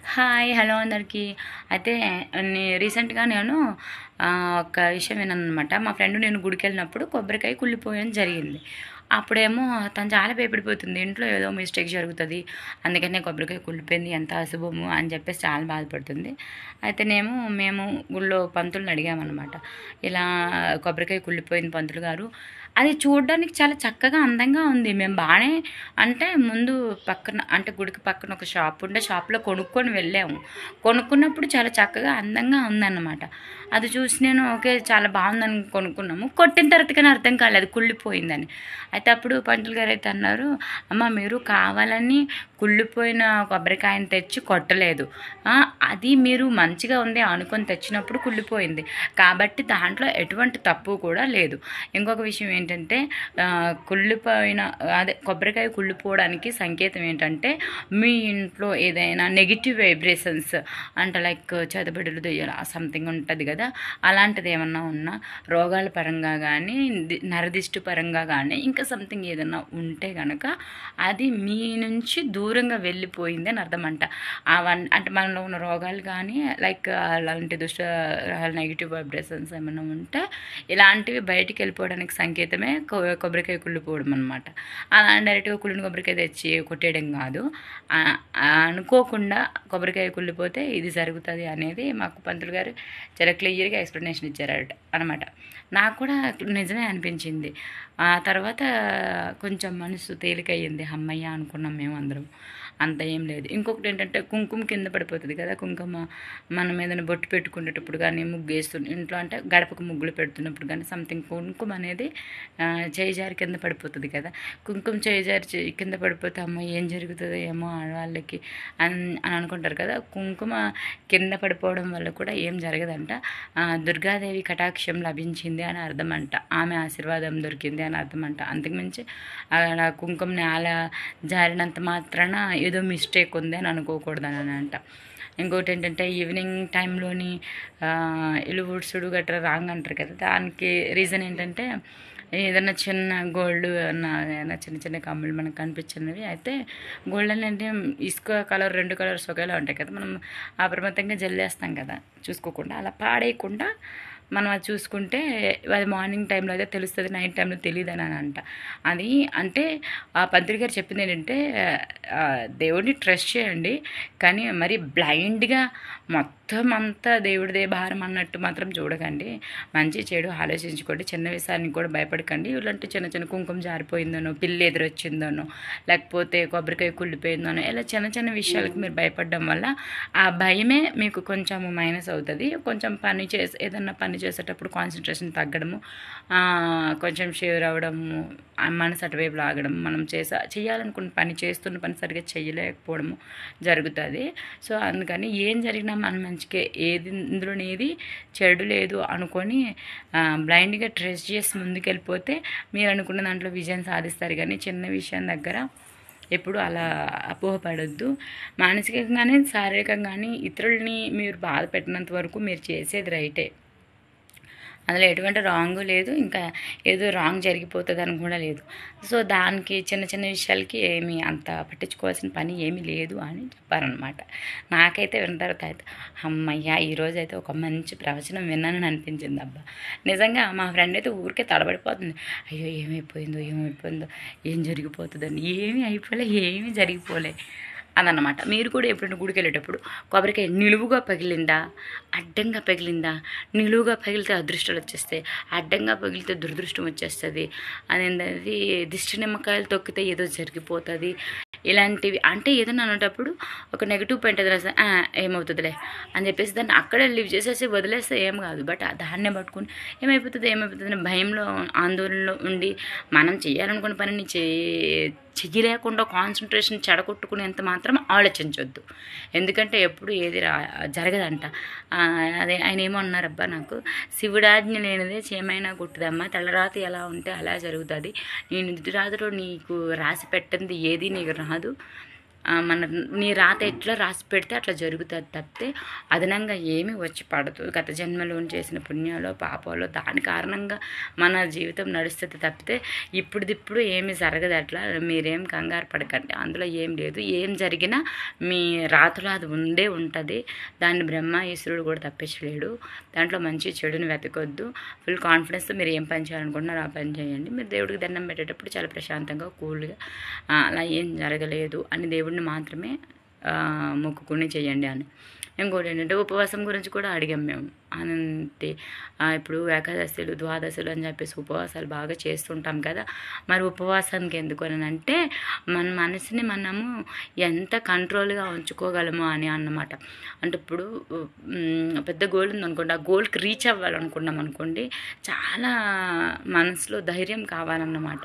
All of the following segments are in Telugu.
హాయ్ హలో అందరికీ. అయితే రీసెంట్గా నేను ఒక విషయం విన్నానమాట. మా ఫ్రెండ్ నేను గుడికి వెళ్ళినప్పుడు కొబ్బరికాయ కుళ్ళిపోయడం జరిగింది. అప్పుడేమో తను చాలా భయపడిపోతుంది. ఇంట్లో ఏదో మిస్టేక్ జరుగుతుంది, అందుకనే కొబ్బరికాయ కుళ్ళిపోయింది, ఎంత అశుభము అని చెప్పేసి చాలా బాధపడుతుంది. అయితేనేమో మేము గుళ్ళో పంతులను అడిగామన్నమాట. ఇలా కొబ్బరికాయ కుళ్ళిపోయింది పంతులు గారు, అది చూడడానికి చాలా చక్కగా అందంగా ఉంది. మేము బాగానే అంటే ముందు పక్కన అంటే గుడికి పక్కన ఒక షాప్ ఉంటే షాప్లో కొనుక్కొని వెళ్ళాము. కొనుక్కున్నప్పుడు చాలా చక్కగా అందంగా ఉందన్నమాట. అది చూసి నేను ఓకే చాలా బాగుందని కొనుక్కున్నాము. కొట్టిన తర్వాత కానీ అర్థం కాలేదు కుళ్ళిపోయిందని. అయితే అప్పుడు పంతులు గారు అయితే అన్నారు, అమ్మ మీరు కావాలని కుళ్ళిపోయిన కొబ్బరికాయని తెచ్చి కొట్టలేదు, అది మీరు మంచిగా ఉంది అనుకొని తెచ్చినప్పుడు కుళ్ళిపోయింది కాబట్టి దాంట్లో ఎటువంటి తప్పు కూడా లేదు. ఇంకొక విషయం ఏంటంటే కుళ్ళిపోయిన అదే కొబ్బరికాయ కుళ్ళిపోవడానికి సంకేతం ఏంటంటే మీ ఇంట్లో ఏదైనా నెగిటివ్ వైబ్రేషన్స్ అంటే లైక్ చేతబడులు దొయ్యాలి సంథింగ్ ఉంటుంది కదా, అలాంటిది ఏమన్నా ఉన్నా రోగాల పరంగా కానీ నరదిష్టి పరంగా కానీ ఇంకా సంథింగ్ ఏదన్నా ఉంటే కనుక అది మీ నుంచి దూరంగా వెళ్ళిపోయింది అని అర్థం అంట. అంటే మనలో ఉన్న రోగాలు కానీ లైక్ అలాంటి నెగిటివ్ వైబ్రేషన్స్ ఏమైనా ఉంటే ఇలాంటివి బయటికి వెళ్ళిపోవడానికి సంకేతమే కొబ్బరికాయ కుళ్ళిపోవడం అనమాట. అలా డైరెక్ట్గా కుళ్ళిన కొబ్బరికాయ తెచ్చి కొట్టేయడం కాదు, అనుకోకుండా కొబ్బరికాయ కుళ్ళిపోతే ఇది జరుగుతుంది అనేది మాకు పంతులు గారు చాలా క్లియర్గా ఎక్స్ప్లెనేషన్ ఇచ్చారు అనమాట. నాకు కూడా నిజమే అనిపించింది. ఆ తర్వాత కొంచెం మనసు తేలికయ్యింది, అమ్మయ్య అనుకున్నాం మేము అందరం. అంత ఏం లేదు. ఇంకొకటి ఏంటంటే కుంకుమ కింద పడిపోతుంది కదా, కుంకుమ మనం ఏదైనా బొట్టు పెట్టుకునేటప్పుడు కానీ ముగ్గు ఇంట్లో అంటే గడపకు ముగ్గులు పెడుతున్నప్పుడు కానీ సంథింగ్ కుంకుమ అనేది చేయి జారి కింద పడిపోతుంది కదా. కుంకుమ చేయి జారి కింద పడిపోతే అమ్మ ఏం జరుగుతుందో ఏమో ఆడవాళ్ళకి అని అనుకుంటారు కదా. కుంకుమ కింద పడిపోవడం వల్ల కూడా ఏం జరగదంట. దుర్గాదేవి కటాక్షం లభించింది అని అర్థం అంట, ఆమె ఆశీర్వాదం దొరికింది అని అర్థం అంట. అంతకుమించి అలా కుంకుమ నేల జారినంత మాత్రాన ఏదో మిస్టేక్ ఉంది అని అనుకోకూడదని అంట. ఇంకోటి ఏంటంటే ఈవినింగ్ టైంలోని ఇల్లు ఊడ్చుడు గట్రా రాంగ్ అంటారు కదా, దానికి రీజన్ ఏంటంటే ఏదైనా చిన్న గోల్డ్ ఏదైనా చిన్న చిన్న కమ్ములు మనకు కనిపించినవి అయితే గోల్డ్ అంటే ఇసుక కలర్ 2 కలర్స్ ఒకేలా ఉంటాయి కదా, మనం అప్రమత్తంగా జల్లేస్తాం కదా చూసుకోకుండా, అలా పాడేయకుండా మనం అది చూసుకుంటే అది మార్నింగ్ టైంలో అయితే తెలుస్తుంది, నైట్ టైంలో తెలియదు అని అంట. అది అంటే ఆ పంతులు గారు చెప్పింది ఏంటంటే దేవుడిని ట్రస్ట్ చేయండి కానీ మరి బ్లైండ్గా మొత్తం అంతా దేవుడిదే భారం అన్నట్టు మాత్రం చూడకండి, మంచి చెడు ఆలోచించుకోండి, చిన్న విషయానికి కూడా భయపడకండి. ఇలాంటి చిన్న చిన్న కుంకుమ జారిపోయిందనో, పిల్లి ఎదురొచ్చిందనో, లేకపోతే కొబ్బరికాయ కుళ్ళిపోయిందనో, ఇలా చిన్న చిన్న విషయాలకు మీరు భయపడడం వల్ల ఆ భయమే మీకు కొంచెం మైనస్ అవుతుంది. కొంచెం ఏదన్నా పని చేసేటప్పుడు కాన్సన్ట్రేషన్ తగ్గడము, కొంచెం షేర్ అవ్వడము, మనసు అటువైపు లాగడం, మనం చేయాలనుకున్న పని చేస్తున్న పని సరిగ్గా చేయలేకపోవడము జరుగుతుంది. సో అందుకని ఏం జరిగినా మన మంచికే, ఇందులోనేది చెడు లేదు అనుకొని బ్లైండ్గా ట్రేస్ చేసి ముందుకెళ్ళిపోతే మీరు అనుకున్న దాంట్లో విజయం సాధిస్తారు. కానీ చిన్న విషయం దగ్గర ఎప్పుడు అలా అపోహపడొద్దు. మానసికంగా కానీ శారీరకంగా కానీ ఇతరులని మీరు బాధ పెట్టినంత వరకు మీరు చేసేది రైటే, అందులో ఎటువంటి రాంగ్ లేదు, ఇంకా ఏదో రాంగ్ జరిగిపోతుంది అని కూడా లేదు. సో దానికి చిన్న చిన్న విషయాలకి ఏమీ అంత పట్టించుకోవాల్సిన పని ఏమీ లేదు అని చెప్పారనమాట. నాకైతే విన్న తర్వాత అయితే అమ్మయ్య ఈరోజు అయితే ఒక మంచి ప్రవచనం విన్నానని అనిపించింది. అబ్బా నిజంగా మా ఫ్రెండ్ అయితే ఊరికే తడబడిపోతుంది, అయ్యో ఏమైపోయిందో ఏం జరిగిపోతుందని. ఏమీ అయిపోలే, ఏమీ జరిగిపోలే అదన్నమాట. మీరు కూడా ఎప్పుడైనా గుడికి వెళ్ళేటప్పుడు కొబ్బరికాయ నిలువుగా పగిలిందా, అడ్డంగా పగిలిందా, నిలువుగా పగిలితే అదృష్టాలు వచ్చేస్తాయి, అడ్డంగా పగిలితే దురదృష్టం వచ్చేస్తుంది, అనేది దిష్టి నిమ్మకాయలు తొక్కితే ఏదో జరిగిపోతుంది, ఇలాంటివి అంటే ఏదైనా అనేటప్పుడు ఒక నెగిటివ్ పాయింట్ ఏదైనా ఏమవుతుందిలే అని చెప్పేసి దాన్ని అక్కడే లివ్ చేసేసి వదిలేస్తే ఏం కాదు. బట్ దాన్నే పట్టుకుని ఏమైపోతుంది అని భయంలో ఆందోళనలో ఉండి మనం చేయాలనుకున్న పనిని చెయ్యలేకుండా కాన్సన్ట్రేషన్ చెడగొట్టుకునేంత మాత్రం ఆలోచించొద్దు. ఎందుకంటే ఎప్పుడు ఏది జరగదంట. అదే ఆయన ఏమో అన్నారబ్బా నాకు, శివుడాజ్ఞ లేనిదే చేమైనా కుట్టదమ్మా, తలరాతి ఎలా ఉంటే అలా జరుగుతుంది, నేను నిధురాత్రిలో నీకు రాసి పెట్టింది ఏది నీకు రాదు, మన నీ రాత ఎట్లా రాసి పెడితే అట్లా జరుగుతుంది తప్పితే అదనంగా ఏమీ వచ్చి పడదు. గత జన్మలో చేసిన పుణ్యాలో పాపాలో దాని కారణంగా మన జీవితం నడుస్తుంది తప్పితే ఇప్పుడు ఏమీ జరగదు. అట్లా మీరేం కంగారు పడకండి, అందులో ఏం లేదు. ఏం జరిగినా మీ రాతలో అది ఉండే ఉంటుంది. దాన్ని బ్రహ్మ ఈశ్వరుడు కూడా తప్పించలేడు. దాంట్లో మంచి చెడుని వెతకొద్దు. ఫుల్ కాన్ఫిడెన్స్తో మీరు ఏం పని చేయాలనుకుంటున్నారో ఆ పని చేయండి. మీరు దేవుడికి దండం పెట్టేటప్పుడు చాలా ప్రశాంతంగా కూల్గా అలా ఏం జరగలేదు అని దేవుడిని మాత్రమే మొక్కుకుని చేయండి అని. ఇంకోటి ఏంటంటే ఉపవాసం గురించి కూడా అడిగాం మేము. అంతే ఇప్పుడు ఏకాదశులు ద్వాదశులు అని చెప్పేసి ఉపవాసాలు బాగా చేస్తుంటాం కదా. మరి ఉపవాసానికి ఎందుకు అని అంటే మన మనసుని మనము ఎంత కంట్రోల్గా ఉంచుకోగలము అని అన్నమాట. అంటే ఇప్పుడు పెద్ద గోల్ ఉందనుకోండి, ఆ గోల్కి రీచ్ అవ్వాలనుకున్నాం అనుకోండి, చాలా మనసులో ధైర్యం కావాలన్నమాట.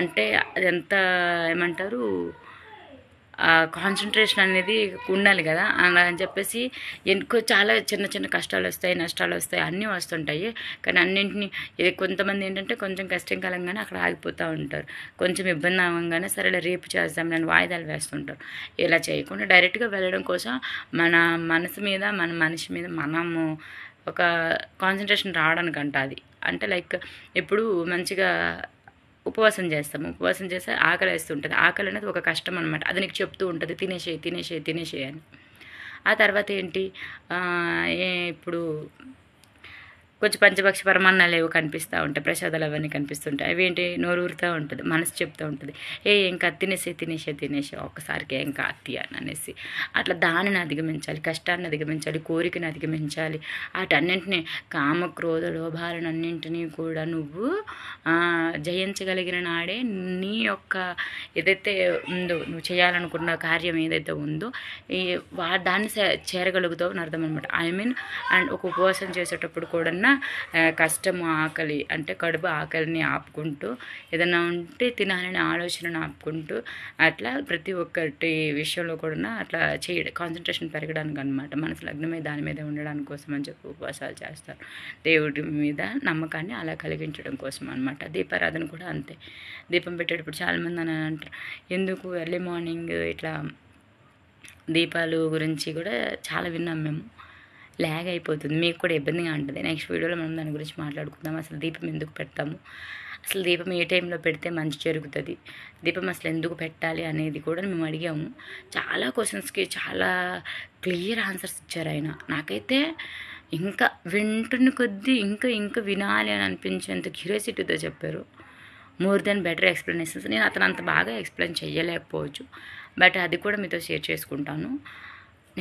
అంటే అది ఎంత ఏమంటారు కాన్సన్ట్రేషన్ అనేది ఉండాలి కదా. అలా అని చెప్పేసి చాలా చిన్న చిన్న కష్టాలు వస్తాయి, నష్టాలు వస్తాయి, అన్నీ వస్తుంటాయి. కానీ అన్నింటినీ కొంతమంది ఏంటంటే కొంచెం కష్టం కలంగానే అక్కడ ఆగిపోతూ ఉంటారు. కొంచెం ఇబ్బంది అవ్వగానే సరే రేపు చేద్దాం నేను వాయిదాలు వేస్తుంటారు. ఇలా చేయకుండా డైరెక్ట్గా వెళ్ళడం కోసం మన మనసు మీద మన మనిషి మీద మనము ఒక కాన్సన్ట్రేషన్ రావడానికంట. అది అంటే లైక్ ఇప్పుడు మంచిగా ఉపవాసం చేస్తాము. ఉపవాసం చేస్తే ఆకలి వేస్తుంటుంది. ఆకలి అనేది ఒక కష్టం అనమాట. అది నీకు చెప్తూ ఉంటుంది తినేసేయి అని. ఆ తర్వాత ఏంటి ఇప్పుడు కొంచెం పంచపక్ష పరమాన్నాలు ఏవో కనిపిస్తూ ఉంటాయి, ప్రసాదాలు అవన్నీ కనిపిస్తుంటాయి. అవి ఏంటి నోరూరుతూ ఉంటుంది, మనసు చెప్తూ ఉంటుంది ఇంకా తినేసే ఒక్కసారికి ఏం కాత్తి అని అనేసి. అట్లా దానిని అధిగమించాలి, కష్టాన్ని అధిగమించాలి, కోరికను అధిగమించాలి. వాటన్నింటినీ కామక్రోధ లోభాలను అన్నింటినీ కూడా నువ్వు జయించగలిగిన నాడే నీ యొక్క ఏదైతే ఉందో నువ్వు చేయాలనుకున్న కార్యం ఏదైతే ఉందో దాన్ని చేరగలుగుతావు అని అర్థం అనమాట. అండ్ ఒక ఉపవాసం చేసేటప్పుడు కూడా కష్టము ఆకలి అంటే కడుపు ఆకలిని ఆపుకుంటూ ఏదైనా ఉంటే తినాలని ఆలోచనను ఆపుకుంటూ అట్లా ప్రతి ఒక్కటి విషయంలో కూడా అట్లా కాన్సన్ట్రేషన్ పెరగడానికి అనమాట. మనసు లగ్నమే దాని మీద ఉండడానికి కోసం అని చెప్పి ఉపవాసాలు చేస్తారు. దేవుడి మీద నమ్మకాన్ని అలా కలిగించడం కోసం అనమాట. దీపారాధన కూడా అంతే. దీపం పెట్టేటప్పుడు చాలామంది అని అంటారు ఎందుకు ఎర్లీ మార్నింగ్ ఇట్లా దీపాలు గురించి కూడా చాలా విన్నాం మేము. ల్యాగ్ అయిపోతుంది, మీకు కూడా ఇబ్బందిగా ఉంటుంది. నెక్స్ట్ వీడియోలో మనం దాని గురించి మాట్లాడుకుందాం. అసలు దీపం ఎందుకు పెడతాము, అసలు దీపం ఏ టైంలో పెడితే మంచి జరుగుతుంది, దీపం అసలు ఎందుకు పెట్టాలి అనేది కూడా మేము అడిగాము. చాలా క్వశ్చన్స్కి చాలా క్లియర్ ఆన్సర్స్ ఇచ్చారు ఆయన. నాకైతే ఇంకా వింటున్న కొద్దీ ఇంకా వినాలి అని అనిపించేంత క్యూరియాసిటీతో చెప్పారు. More than better explanations. నేను అతను అంత బాగా ఎక్స్ప్లెయిన్ చేయలేకపోవచ్చు, బట్ అది కూడా మీతో షేర్ చేసుకుంటాను.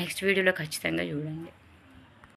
నెక్స్ట్ వీడియోలో ఖచ్చితంగా చూడండి.